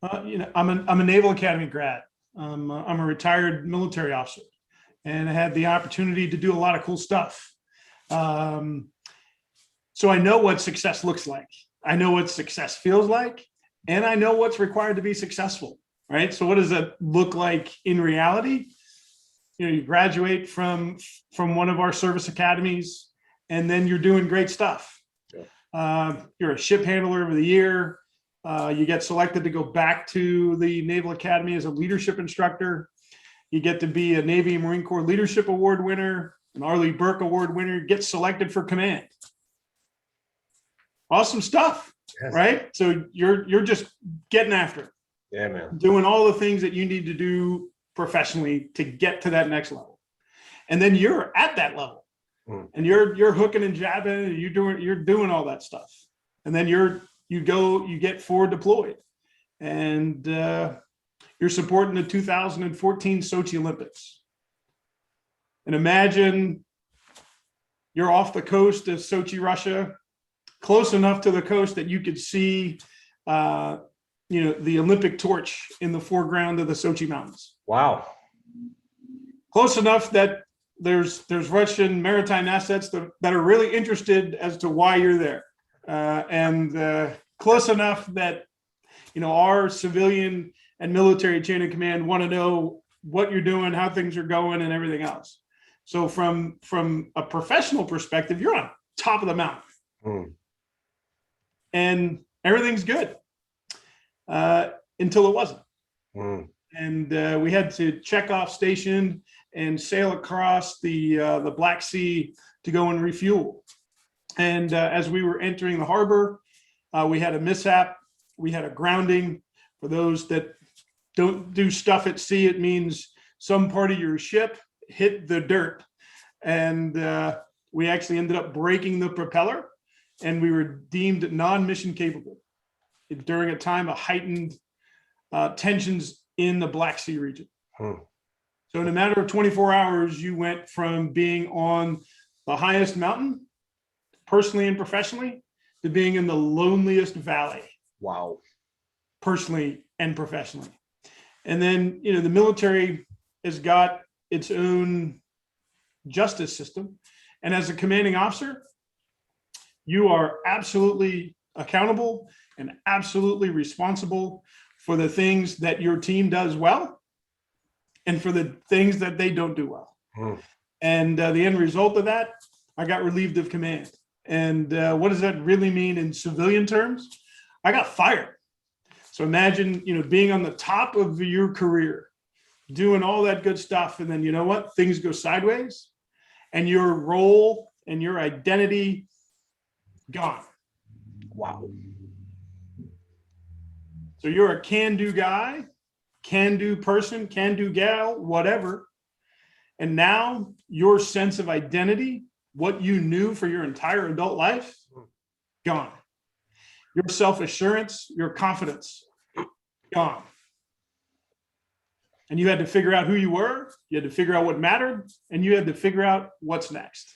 I'm a Naval Academy grad. I'm a retired military officer, and I had the opportunity to do a lot of cool stuff. Um, so I know what success looks like. I know what success feels like, and I know what's required to be successful. Right. So what does that look like in reality? You graduate from one of our service academies, and then you're doing great stuff. You're a ship handler of the year. You get selected to go back to the Naval Academy as a leadership instructor. You get to be a Navy and Marine Corps Leadership Award winner, an Arleigh Burke Award winner, get selected for command. Awesome stuff, yes. Right? So you're just getting after it. Yeah, man. Doing all the things that you need to do professionally to get to that next level. And then you're at that level. And you're hooking and jabbing, and you're doing all that stuff. And then you get forward deployed, and you're supporting the 2014 Sochi Olympics. And imagine you're off the coast of Sochi, Russia, close enough to the coast that you could see, the Olympic torch in the foreground of the Sochi Mountains. Wow. Close enough that there's Russian maritime assets that are really interested as to why you're there, and close enough that our civilian and military chain of command want to know what you're doing, how things are going, and everything else. So from a professional perspective, you're on top of the mountain, and everything's good until it wasn't. And we had to check off station and sail across the Black Sea to go and refuel. And as we were entering the harbor, we had a mishap. We had a grounding. For those that don't do stuff at sea, it means some part of your ship hit the dirt. And we actually ended up breaking the propeller, and we were deemed non-mission capable during a time of heightened tensions in the Black Sea region. So in a matter of 24 hours, you went from being on the highest mountain, personally and professionally, to being in the loneliest valley. Wow. Personally and professionally. And then, the military has got its own justice system. And as a commanding officer, you are absolutely accountable and absolutely responsible for the things that your team does well and for the things that they don't do well. And the end result of that, I got relieved of command. And what does that really mean in civilian terms? I got fired. So imagine, being on the top of your career, doing all that good stuff. And then, you know what? Things go sideways, and your role and your identity gone. Wow. So you're a can-do guy, can-do person, can-do gal, whatever. And now your sense of identity, what you knew for your entire adult life, gone. Your self-assurance, your confidence, gone. And you had to figure out who you were, you had to figure out what mattered, and you had to figure out what's next.